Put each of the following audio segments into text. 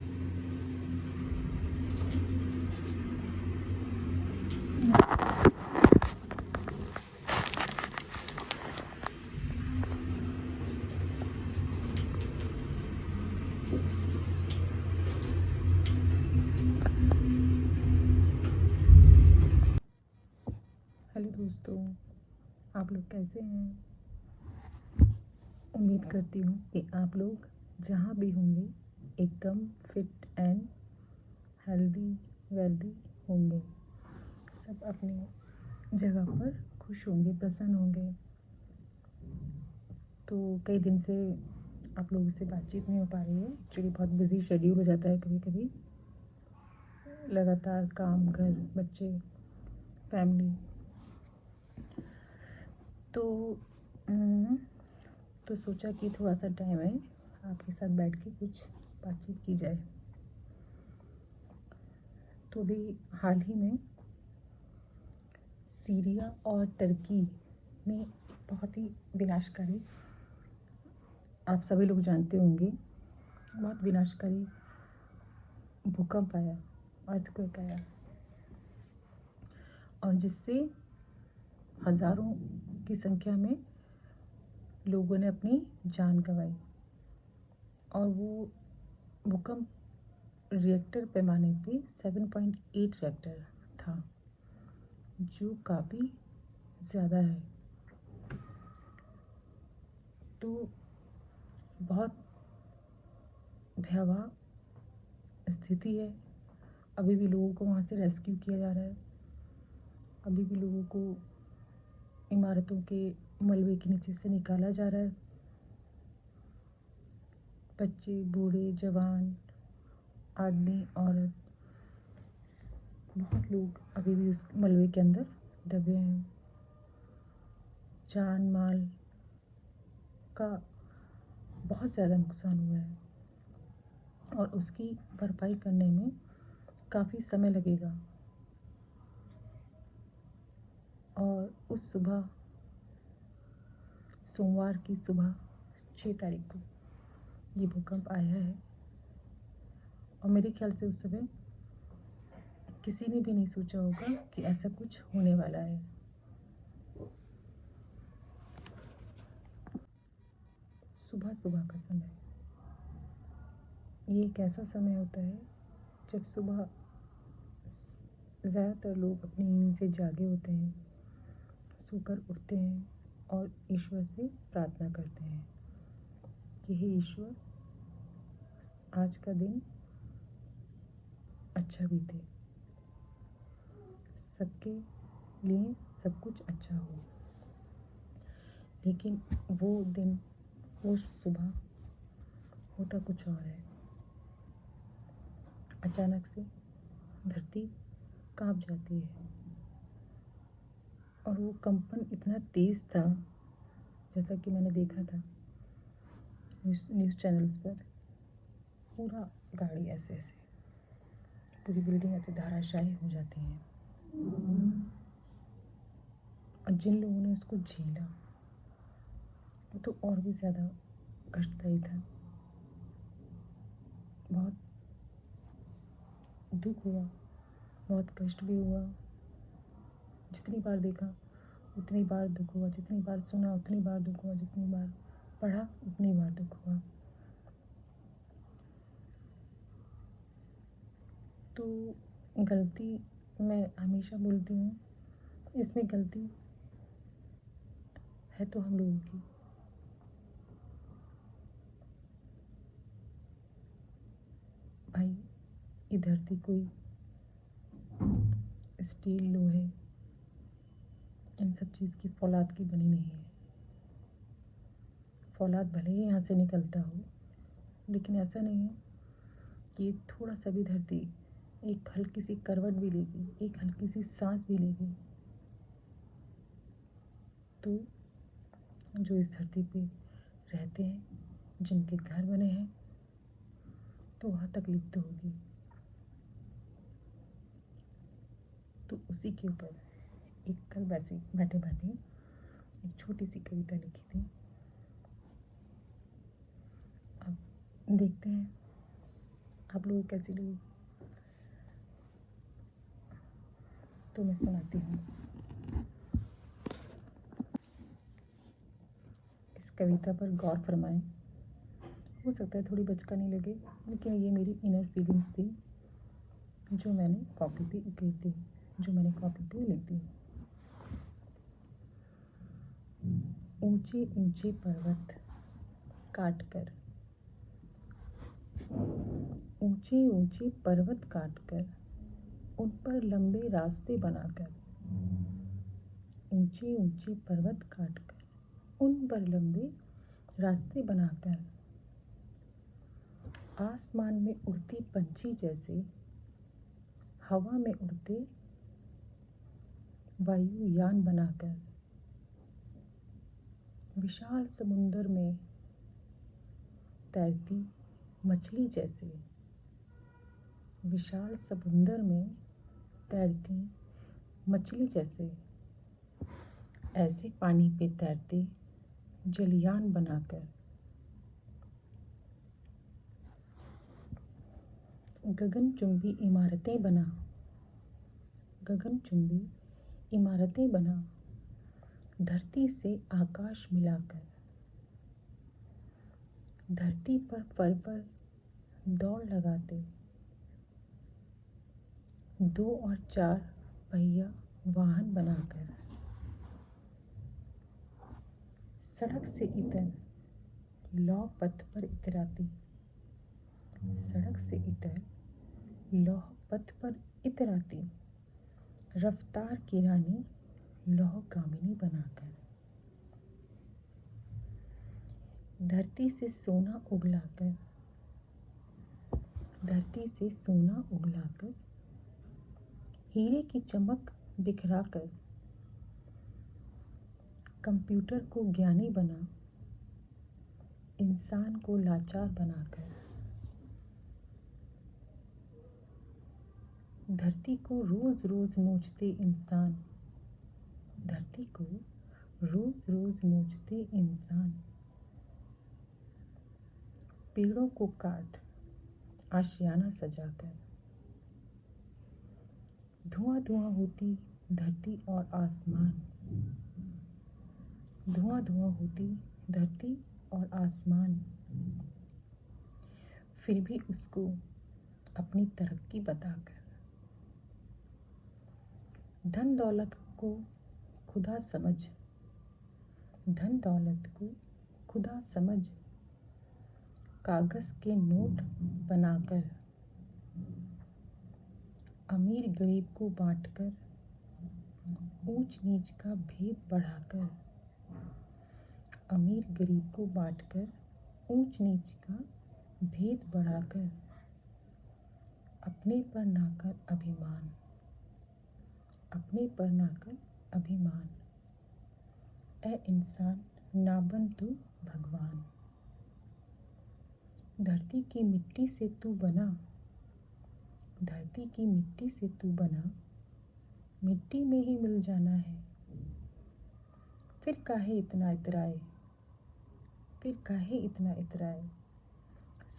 Hello दोस्तों, आप लोग कैसे हैं? उम्मीद करती हूँ कि आप लोग जहाँ भी होंगे एकदम फिट एंड हेल्दी वेल्दी होंगे। सब अपनी जगह पर खुश होंगे, प्रसन्न होंगे। तो कई दिन से आप लोगों से बातचीत नहीं हो पा रही है। एक्चुअली बहुत बिजी शेड्यूल हो जाता है कभी कभी, लगातार काम, घर, बच्चे, फैमिली। तो तो सोचा कि थोड़ा सा टाइम है आपके साथ बैठ के कुछ बातचीत की जाए। तो अभी हाल ही में सीरिया और तुर्की में बहुत ही विनाशकारी, आप सभी लोग जानते होंगे, बहुत विनाशकारी भूकंप आया, अर्थक्वेक आया, और जिससे हज़ारों की संख्या में लोगों ने अपनी जान गंवाई। और वो भूकंप रिएक्टर पैमाने पे 7.8 रिएक्टर था, जो काफ़ी ज़्यादा है। तो बहुत भयावह स्थिति है। अभी भी लोगों को वहाँ से रेस्क्यू किया जा रहा है। अभी भी लोगों को इमारतों के मलबे के नीचे से निकाला जा रहा है। बच्चे, बूढ़े, जवान, आदमी, औरत, बहुत लोग अभी भी उस मलबे के अंदर दबे हैं। जान माल का बहुत ज़्यादा नुकसान हुआ है और उसकी भरपाई करने में काफ़ी समय लगेगा। और उस सुबह, सोमवार की सुबह 6 तारीख को ये भूकंप आया है। और मेरे ख्याल से उस समय किसी ने भी नहीं सोचा होगा कि ऐसा कुछ होने वाला है। सुबह सुबह का समय, ये एक ऐसा समय होता है जब सुबह ज़्यादातर लोग अपनी नींद से जागे होते हैं, सोकर उठते हैं और ईश्वर से प्रार्थना करते हैं कि हे ईश्वर, आज का दिन अच्छा बीते, सबके लिए सब कुछ अच्छा हो। लेकिन वो दिन, वो सुबह होता कुछ और है। अचानक से धरती कांप जाती है और वो कंपन इतना तेज़ था, जैसा कि मैंने देखा था न्यूज़ चैनल्स पर। पूरा गाड़ी ऐसे ऐसे, पूरी बिल्डिंग ऐसे धराशायी हो जाती हैं। और जिन लोगों ने उसको झेला वो तो और भी ज़्यादा कष्टदायी था। बहुत दुख हुआ, बहुत कष्ट भी हुआ। जितनी बार देखा उतनी बार दुख हुआ, जितनी बार सुना उतनी बार दुख हुआ, जितनी बार पढ़ा उतनी बार दुख हुआ। तो गलती, मैं हमेशा बोलती हूँ, इसमें गलती है तो हम लोगों की। भाई, ये धरती कोई स्टील, लोहे, इन सब चीज़ की फौलाद की बनी नहीं है। फौलाद भले ही यहाँ से निकलता हो, लेकिन ऐसा नहीं है कि थोड़ा सा भी धरती एक हल्की सी करवट भी लेगी, एक हल्की सी सांस भी लेगी, तो जो इस धरती पे रहते हैं, जिनके घर बने हैं, तो वहाँ तकलीफ तो होगी। तो उसी के ऊपर एक कल वैसे बैठे बैठे एक छोटी सी कविता लिखी थी। अब देखते हैं आप लोगों को कैसी लगी तो मैं सुनाती हूँ। इस कविता पर गौर फरमाएं। हो सकता है थोड़ी बचकानी लगे, लेकिन ये मेरी इनर फीलिंग्स थी जो मैंने कॉपी पे उकेर दी, जो मैंने कॉपी पे लिख दी। ऊंचे ऊंचे पर्वत काट कर, ऊंचे ऊंचे पर्वत काट कर, उन पर लंबे रास्ते बनाकर, ऊंचे ऊंचे पर्वत काट कर उन पर लंबे रास्ते बनाकर, आसमान में उड़ती पंछी जैसे हवा में उड़ते वायुयान बनाकर, विशाल समुंदर में तैरती मछली जैसे, विशाल समुंदर में तैरती मछली जैसे, ऐसे पानी पे तैरते जलयान बनाकर, गगनचुंबी इमारतें बना, गगनचुंबी इमारतें बना, धरती से आकाश मिलाकर, धरती पर फर पर दौड़ लगाते, 2 और 4 पहिया वाहन बनाकर, सड़क से इतर लौह पथ पर इतराती, सड़क से इतर लौह पथ पर इतराती, रफ्तार की रानी लौहगामिनी बनाकर, धरती से सोना उगलाकर, धरती से सोना उगलाकर, हीरे की चमक बिखराकर, कंप्यूटर को ज्ञानी बना, इंसान को लाचार बनाकर, धरती को रोज रोज नोचते इंसान, धरती को रोज रोज नोचते इंसान, पेड़ों को काट आशियाना सजाकर, धुआं धुआं होती धरती और आसमान, धुआं धुआं होती धरती और आसमान, फिर भी उसको अपनी तरक्की बताकर, धन दौलत को खुदा समझ, धन दौलत को खुदा समझ, कागज के नोट बनाकर, अमीर गरीब को बांटकर, ऊंच नीच का भेद बढ़ाकर, अमीर गरीब को बांटकर, ऊंच नीच का भेद बढ़ाकर, अपने पर नाकर अभिमान, अपने पर नाकर अभिमान, ऐ इंसान ना बन तू भगवान, धरती की मिट्टी से तू बना, धरती की मिट्टी से तू बना, मिट्टी में ही मिल जाना है, फिर काहे इतना इतराए, फिर काहे इतना इतराए,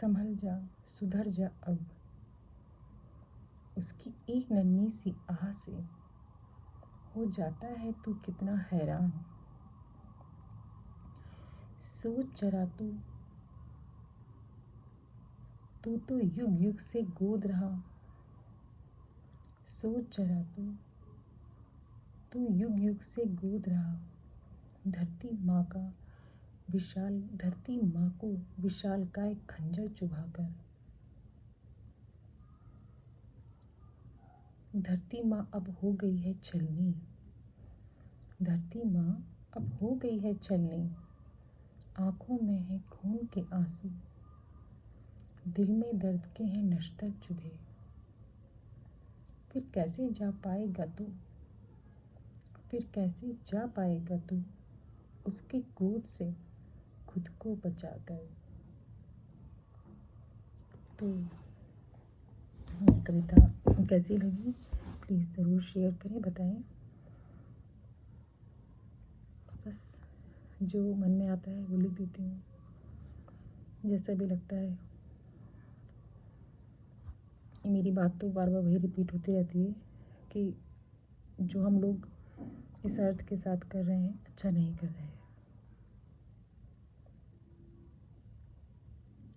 संभल जा सुधर जा अब, उसकी एक नन्ही सी आह से हो जाता है तू कितना हैरान, सोच जरा तू तो युग युग से गोद रहा, सोच जरा तू युग युग से गोद रहा, धरती माँ को विशालकाय खंजर चुभाकर, धरती माँ अब हो गई है छलनी, धरती माँ अब हो गई है छलनी, आँखों में है खून के आंसू, दिल में दर्द के हैं नश्तर चुभे, फिर कैसे जा पाएगा तू, फिर कैसे जा पाएगा तू, उसके क्रोध से खुद को बचाकर। तो ये कविता कैसी लगी प्लीज़ ज़रूर शेयर करें, बताएं। बस जो मन में आता है वो लिख देती हूँ, जैसा भी लगता है। मेरी बात तो बार बार वही रिपीट होती रहती है कि जो हम लोग इस अर्थ के साथ कर रहे हैं अच्छा नहीं कर रहे हैं।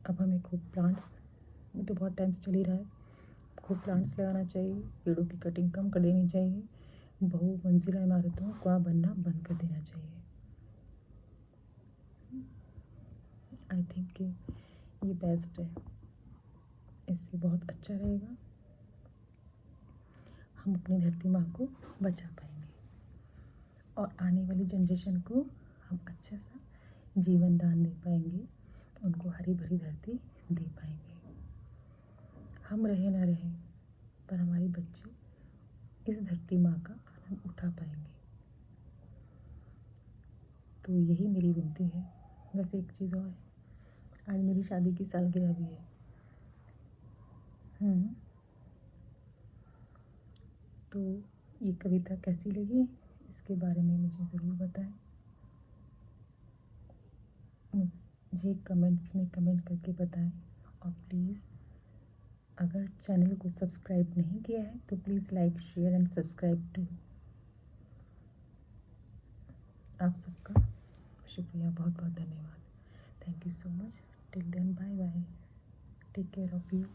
अब हमें खूब प्लांट्स, तो बहुत टाइम से चल ही रहा है, खूब प्लांट्स लगाना चाहिए, पेड़ों की कटिंग कम कर देनी चाहिए, बहुमंजिला इमारतों का बनना बंद कर देना चाहिए। आई थिंक कि ये बेस्ट है, इससे बहुत अच्छा रहेगा, हम अपनी धरती माँ को बचा पाएंगे और आने वाली जनरेशन को हम अच्छा सा जीवन दान दे पाएंगे, उनको हरी भरी धरती दे पाएंगे। हम रहे ना रहे पर हमारे बच्चे इस धरती माँ का आनंद उठा पाएंगे। तो यही मेरी विनती है। वैसे एक चीज़ और है, आज मेरी शादी की सालगिरह भी है। तो ये कविता कैसी लगी इसके बारे में मुझे ज़रूर बताएं। मुझे कमेंट्स में कमेंट करके बताएं और प्लीज़ अगर चैनल को सब्सक्राइब नहीं किया है तो please like share and subscribe to. आप सबका शुक्रिया, बहुत बहुत धन्यवाद। Thank you so much. Till then bye bye, take care of you.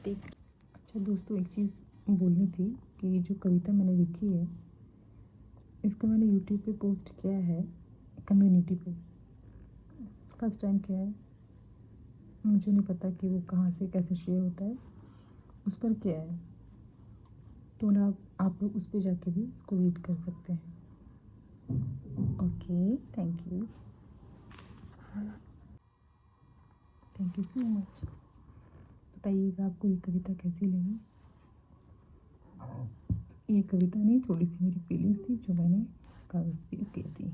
अच्छा दोस्तों, एक चीज़ बोलनी थी कि जो कविता मैंने लिखी है इसको मैंने यूट्यूब पे पोस्ट किया है, कम्युनिटी पे। फर्स्ट टाइम किया है, मुझे नहीं पता कि वो कहाँ से कैसे शेयर होता है, उस पर किया है। तो ना आप लोग उस पर जाके भी इसको रीड कर सकते हैं। Okay, thank you so much. बताइएगा आपको ये कविता कैसी लगी। ये कविता नहीं, थोड़ी सी मेरी फीलिंग्स थी जो मैंने कागज़ पे की थी।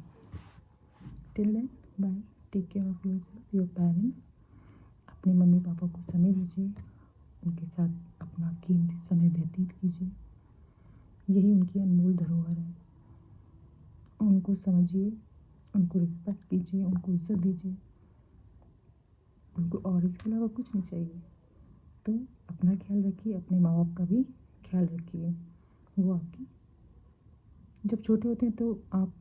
Till then bye, take care of yourself, your parents. अपने मम्मी पापा को समय दीजिए, उनके साथ अपना कीमती समय व्यतीत कीजिए, यही उनकी अनमोल धरोहर है। उनको समझिए, उनको रिस्पेक्ट कीजिए, उनको इज्जत दीजिए, उनको और इसके अलावा कुछ नहीं चाहिए। तो अपना ख्याल रखिए, अपने माँ बाप का भी ख्याल रखिए। वो आपकी जब छोटे होते हैं तो आप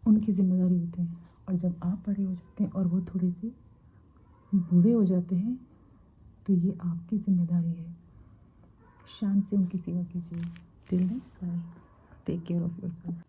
उनकी ज़िम्मेदारी होते हैं, और जब आप बड़े हो जाते हैं और वो थोड़े से बूढ़े हो जाते हैं तो ये आपकी ज़िम्मेदारी है। शान से उनकी सेवा कीजिए। Till then bye, take care of yourself.